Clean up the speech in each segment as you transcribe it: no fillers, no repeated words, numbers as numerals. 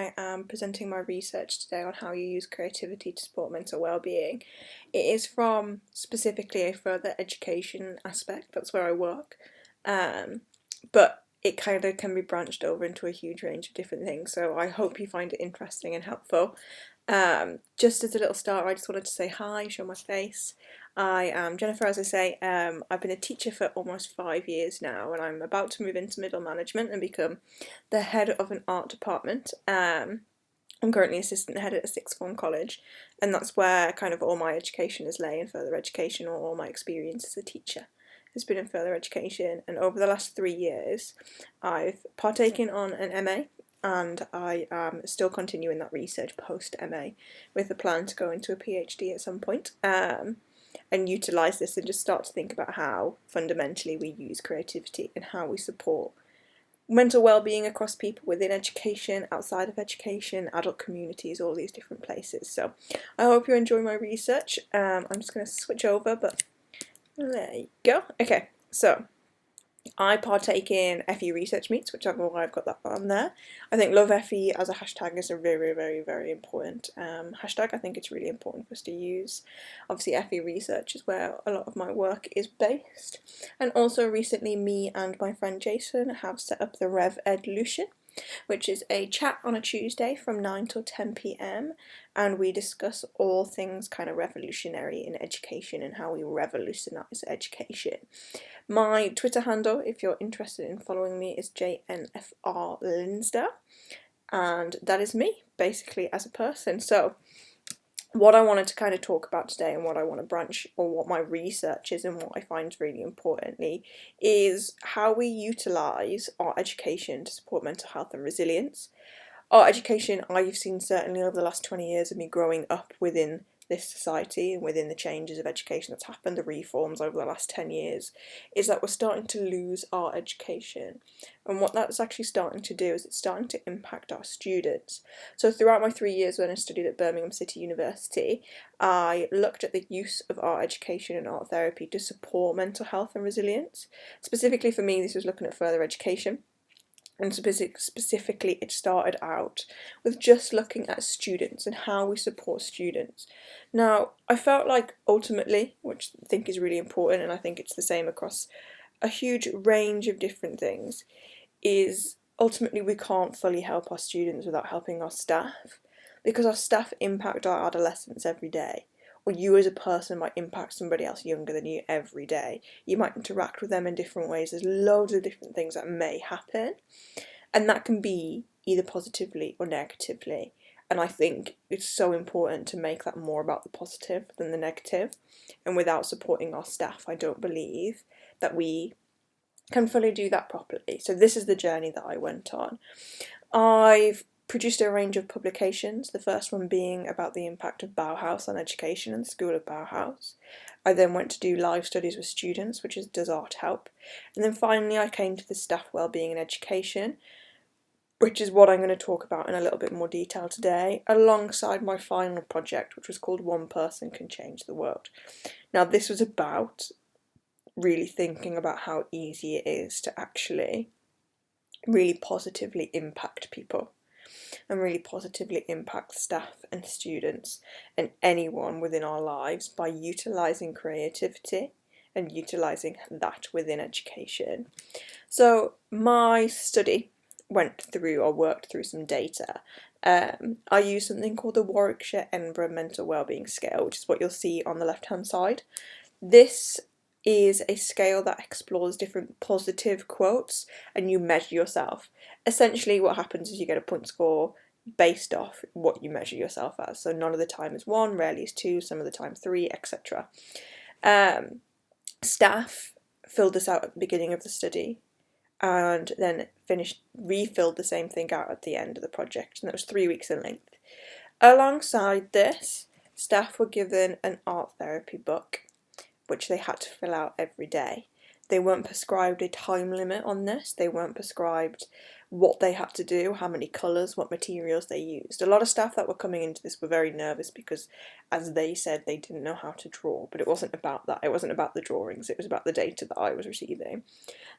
I am presenting my research today on how you use creativity to support mental well-being. It is from specifically a further education aspect, that's where I work, but it kind of can be branched over into a huge range of different things, so I hope you find it interesting and helpful. Just as a little start, I just wanted to say hi, show my face. I am Jennifer, as I say. I've been a teacher for almost 5 years now, and I'm about to move into middle management and become the head of an art department. I'm currently assistant head at a sixth form college, and that's where kind of all my education is lay in further education, or all my experience as a teacher has been in further education. And over the last 3 years, I've partaken on an MA, and I am still continuing that research post MA with a plan to go into a PhD at some point, and utilise this and just start to think about how fundamentally we use creativity and how we support mental well-being across people within education, outside of education, adult communities, all these different places. So I hope you enjoy my research. I'm just going to switch over, but there you go. Okay, so I partake in FE research meets, which I've got that on there. I think Love FE as a hashtag is a very, very, very important hashtag. I think it's really important for us to use. Obviously, FE research is where a lot of my work is based. And also recently, me and my friend Jason have set up the Revolution, which is a chat on a Tuesday from 9 till 10 p.m, and we discuss all things kind of revolutionary in education and how we revolutionise education. My Twitter handle, if you're interested in following me, is JNFR Linsdell, and that is me, basically, as a person. So what I wanted to kind of talk about today, and what I want to branch, or what my research is and what I find really importantly, is how we utilise our education to support mental health and resilience. Our education, I've seen certainly over the last 20 years of me growing up within this society and within the changes of education that's happened, the reforms over the last 10 years, is that we're starting to lose our education. And what that's actually starting to do is it's starting to impact our students. So throughout my 3 years when I studied at Birmingham City University, I looked at the use of art education and art therapy to support mental health and resilience. Specifically for me, this was looking at further education. And specifically, it started out with just looking at students and how we support students. Now, I felt like ultimately, which I think is really important, and I think it's the same across a huge range of different things, is ultimately we can't fully help our students without helping our staff, because our staff impact our adolescents every day. Or you as a person might impact somebody else younger than you every day. You might interact with them in different ways. There's loads of different things that may happen, and that can be either positively or negatively. And I think it's so important to make that more about the positive than the negative. And without supporting our staff, I don't believe that we can fully do that properly. So this is the journey that I went on. I've produced a range of publications, the first one being about the impact of Bauhaus on education and the School of Bauhaus. I then went to do live studies with students, which is Does Art Help? And then finally I came to the staff wellbeing and education, which is what I'm going to talk about in a little bit more detail today, alongside my final project, which was called One Person Can Change the World. Now this was about really thinking about how easy it is to actually really positively impact people, and really positively impact staff and students and anyone within our lives by utilising creativity and utilising that within education. So my study worked through some data. I used something called the Warwickshire Mental Wellbeing Scale, which is what you'll see on the left hand side. This is a scale that explores different positive quotes, and you measure yourself. Essentially what happens is you get a point score based off what you measure yourself as. So none of the time is 1, rarely is 2, some of the time 3, etc. Staff filled this out at the beginning of the study and then refilled the same thing out at the end of the project, and that was 3 weeks in length. Alongside this, staff were given an art therapy book, which they had to fill out every day. They weren't prescribed a time limit on this. They weren't prescribed what they had to do, how many colours, what materials they used. A lot of staff that were coming into this were very nervous because, as they said, they didn't know how to draw, but it wasn't about that. It wasn't about the drawings. It was about the data that I was receiving.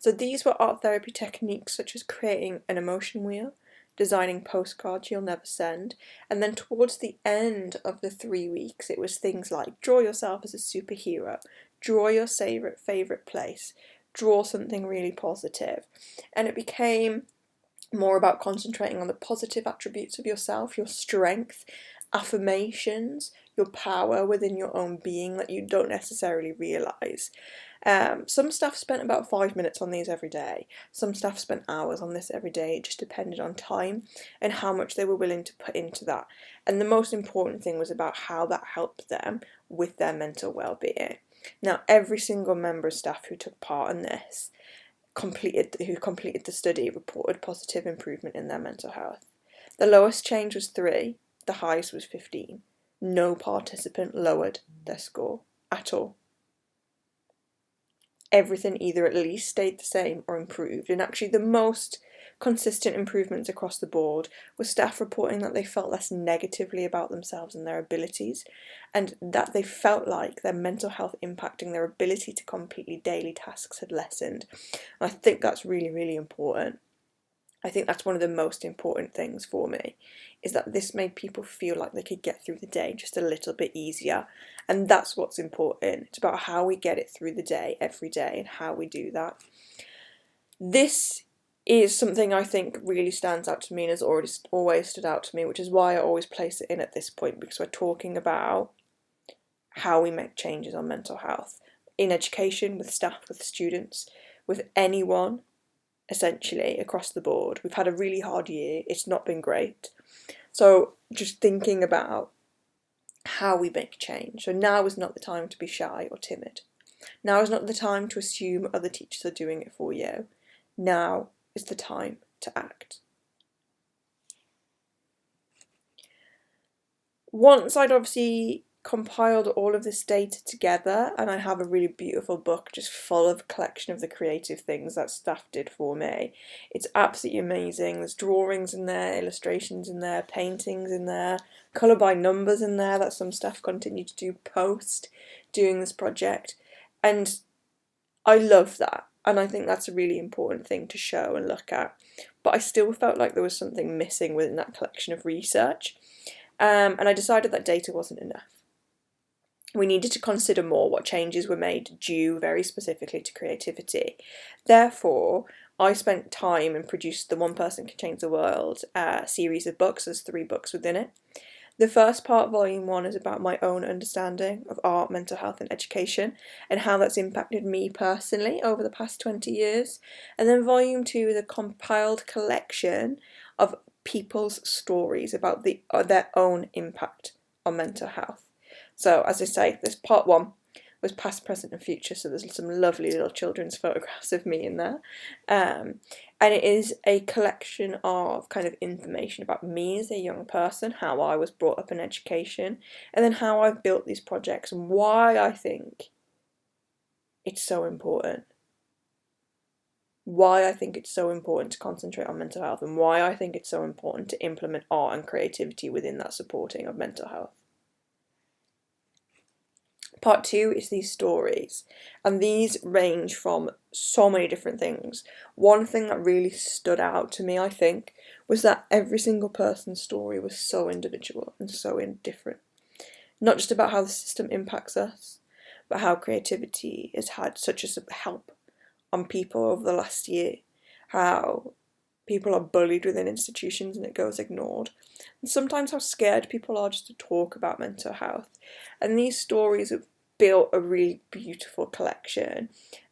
So these were art therapy techniques such as creating an emotion wheel, designing postcards you'll never send. And then towards the end of the 3 weeks, it was things like draw yourself as a superhero, draw your favourite place, draw something really positive. And it became more about concentrating on the positive attributes of yourself, your strength, affirmations, your power within your own being that you don't necessarily realise. Some staff spent about 5 minutes on these every day. Some staff spent hours on this every day. It just depended on time and how much they were willing to put into that. And the most important thing was about how that helped them with their mental well-being. Now, every single member of staff who took part in this who completed the study reported positive improvement in their mental health. The lowest change was 3, the highest was 15. No participant lowered their score at all. Everything either at least stayed the same or improved, and actually the most consistent improvements across the board were staff reporting that they felt less negatively about themselves and their abilities, and that they felt like their mental health impacting their ability to complete daily tasks had lessened. And I think that's really, really important. I think that's one of the most important things for me, is that this made people feel like they could get through the day just a little bit easier. And that's what's important. It's about how we get it through the day, every day, and how we do that. This is something I think really stands out to me and has always stood out to me, which is why I always place it in at this point, because we're talking about how we make changes on mental health in education, with staff, with students, with anyone, essentially across the board. We've had a really hard year. It's not been great. So just thinking about how we make change. So now is not the time to be shy or timid. Now is not the time to assume other teachers are doing it for you. Now is the time to act. Once I'd obviously compiled all of this data together, and I have a really beautiful book just full of a collection of the creative things that staff did for me. It's absolutely amazing. There's drawings in there, illustrations in there, paintings in there, colour by numbers in there that some staff continue to do post doing this project, and I love that, and I think that's a really important thing to show and look at. But I still felt like there was something missing within that collection of research, and I decided that data wasn't enough. We needed to consider more what changes were made due very specifically to creativity. Therefore, I spent time and produced the One Person Can Change the World series of books. There's 3 books within it. The first part, volume 1, is about my own understanding of art, mental health and education and how that's impacted me personally over the past 20 years. And then volume 2 is a compiled collection of people's stories about their own impact on mental health. So, as I say, this part 1 was past, present and future, so there's some lovely little children's photographs of me in there. And it is a collection of kind of information about me as a young person, how I was brought up in education, and then how I've built these projects and why I think it's so important. Why I think it's so important to concentrate on mental health, and why I think it's so important to implement art and creativity within that supporting of mental health. Part 2 is these stories, and these range from so many different things. One thing that really stood out to me, I think, was that every single person's story was so individual and so different. Not just about how the system impacts us, but how creativity has had such a help on people over the last year. How people are bullied within institutions and it goes ignored. And sometimes how scared people are just to talk about mental health. And these stories have built a really beautiful collection,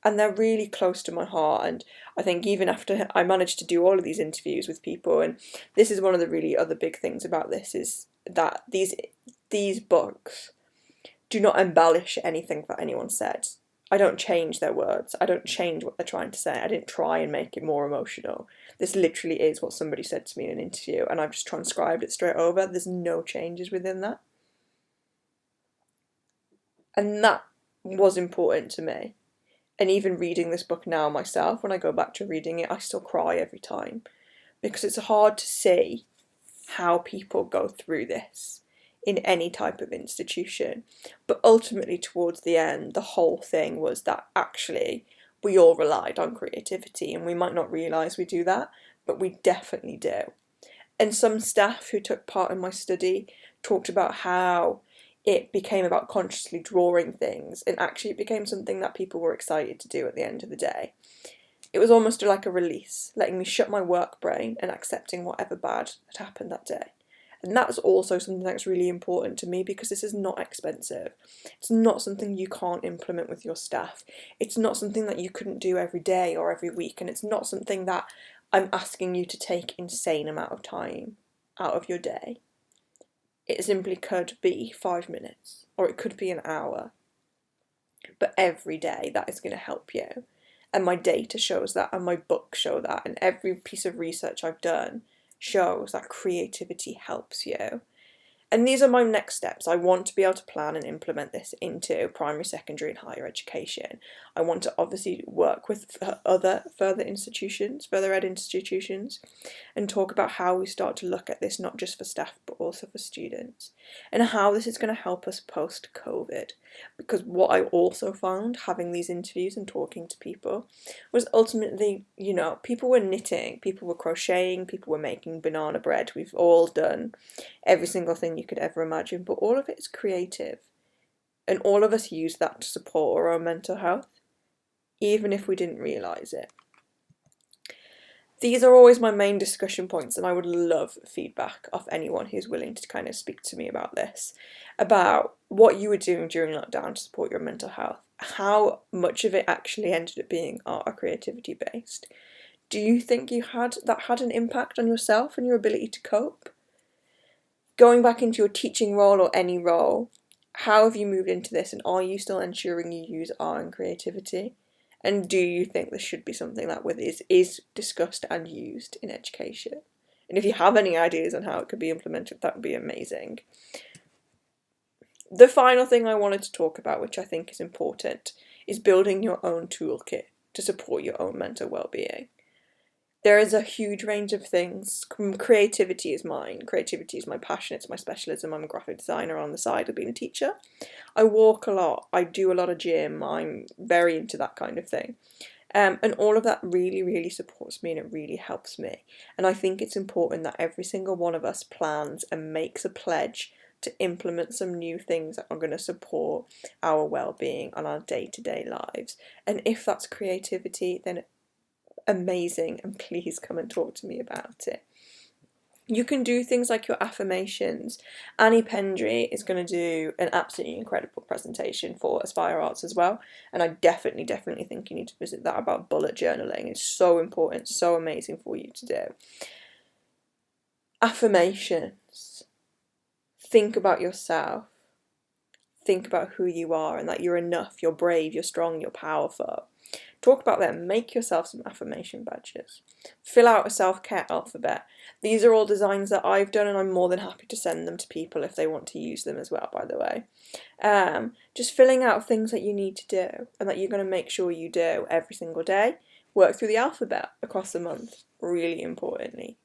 and they're really close to my heart. And I think even after I managed to do all of these interviews with people, and this is one of the really other big things about this, is that these books do not embellish anything that anyone said. I don't change their words. I don't change what they're trying to say. I didn't try and make it more emotional. This literally is what somebody said to me in an interview, and I've just transcribed it straight over. There's no changes within that. And that was important to me. And even reading this book now myself, when I go back to reading it, I still cry every time. Because it's hard to see how people go through this in any type of institution. But ultimately, towards the end, the whole thing was that actually we all relied on creativity, and we might not realise we do that, but we definitely do. And some staff who took part in my study talked about how it became about consciously drawing things, and actually it became something that people were excited to do at the end of the day. It was almost like a release, letting me shut my work brain and accepting whatever bad had happened that day. And that's also something that's really important to me, because this is not expensive. It's not something you can't implement with your staff. It's not something that you couldn't do every day or every week, and it's not something that I'm asking you to take insane amount of time out of your day. It simply could be 5 minutes, or it could be an hour. But every day that is going to help you. And my data shows that, and my books show that, and every piece of research I've done shows that creativity helps you. And these are my next steps. I want to be able to plan and implement this into primary, secondary and higher education. I want to obviously work with other further ed institutions, and talk about how we start to look at this not just for staff but also for students, and how this is going to help us post-COVID. Because what I also found having these interviews and talking to people was ultimately, people were knitting, people were crocheting, people were making banana bread. We've all done every single thing you could ever imagine, but all of it is creative, and all of us use that to support our own mental health, even if we didn't realise it. These are always my main discussion points, and I would love feedback off anyone who's willing to kind of speak to me about this, about what you were doing during lockdown to support your mental health, how much of it actually ended up being art or creativity based. Do you think that had an impact on yourself and your ability to cope? Going back into your teaching role or any role, how have you moved into this, and are you still ensuring you use art and creativity? And do you think this should be something that is discussed and used in education? And if you have any ideas on how it could be implemented, that would be amazing. The final thing I wanted to talk about, which I think is important, is building your own toolkit to support your own mental well-being. There is a huge range of things. Creativity is mine. Creativity is my passion. It's my specialism. I'm a graphic designer on the side of being a teacher. I walk a lot. I do a lot of gym. I'm very into that kind of thing. And all of that really, really supports me, and it really helps me. And I think it's important that every single one of us plans and makes a pledge to implement some new things that are going to support our well-being on our day-to-day lives. And if that's creativity, then amazing, and please come and talk to me about it. You can do things like your affirmations. Annie Pendry is going to do an absolutely incredible presentation for Aspire Arts as well, and I definitely think you need to visit that, about bullet journaling. It's so important, so amazing for you to do. Affirmations. Think about yourself. Think about who you are and that you're enough, you're brave, you're strong, you're powerful. Talk about them. Make yourself some affirmation badges. Fill out a self-care alphabet. These are all designs that I've done, and I'm more than happy to send them to people if they want to use them as well, by the way. Just filling out things that you need to do and that you're going to make sure you do every single day. Work through the alphabet across the month, really importantly.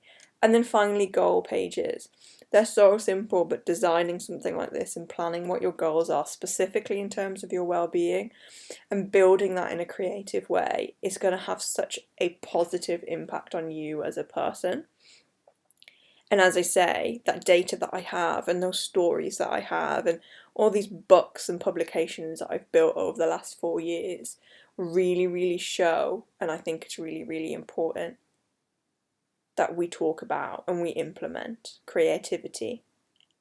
And then finally, goal pages. They're so simple, but designing something like this and planning what your goals are specifically in terms of your well-being and building that in a creative way is going to have such a positive impact on you as a person. And as I say, that data that I have and those stories that I have and all these books and publications that I've built over the last 4 years really, really show, and I think it's really, really important that we talk about and we implement creativity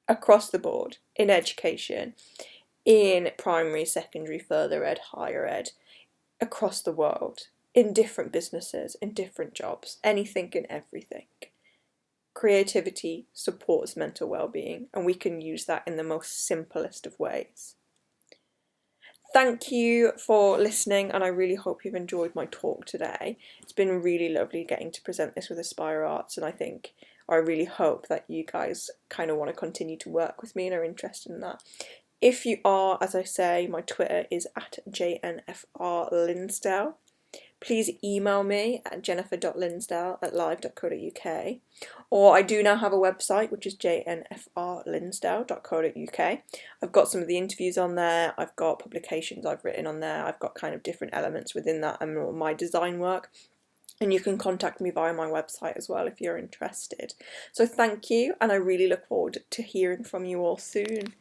across the board in education, in primary, secondary, further ed, higher ed, across the world, in different businesses, in different jobs, anything and everything. Creativity supports mental well-being, and we can use that in the most simplest of ways. Thank you for listening, and I really hope you've enjoyed my talk today. It's been really lovely getting to present this with Aspire Arts, and I really hope that you guys kind of want to continue to work with me and are interested in that. If you are, as I say, my Twitter is at jnfrlinsdell. Please email me at jennifer.linsdell@live.co.uk, or I do now have a website which is jnfrlinsdell.co.uk. I've got some of the interviews on there, I've got publications I've written on there, I've got kind of different elements within that and my design work. And you can contact me via my website as well if you're interested. So thank you, and I really look forward to hearing from you all soon.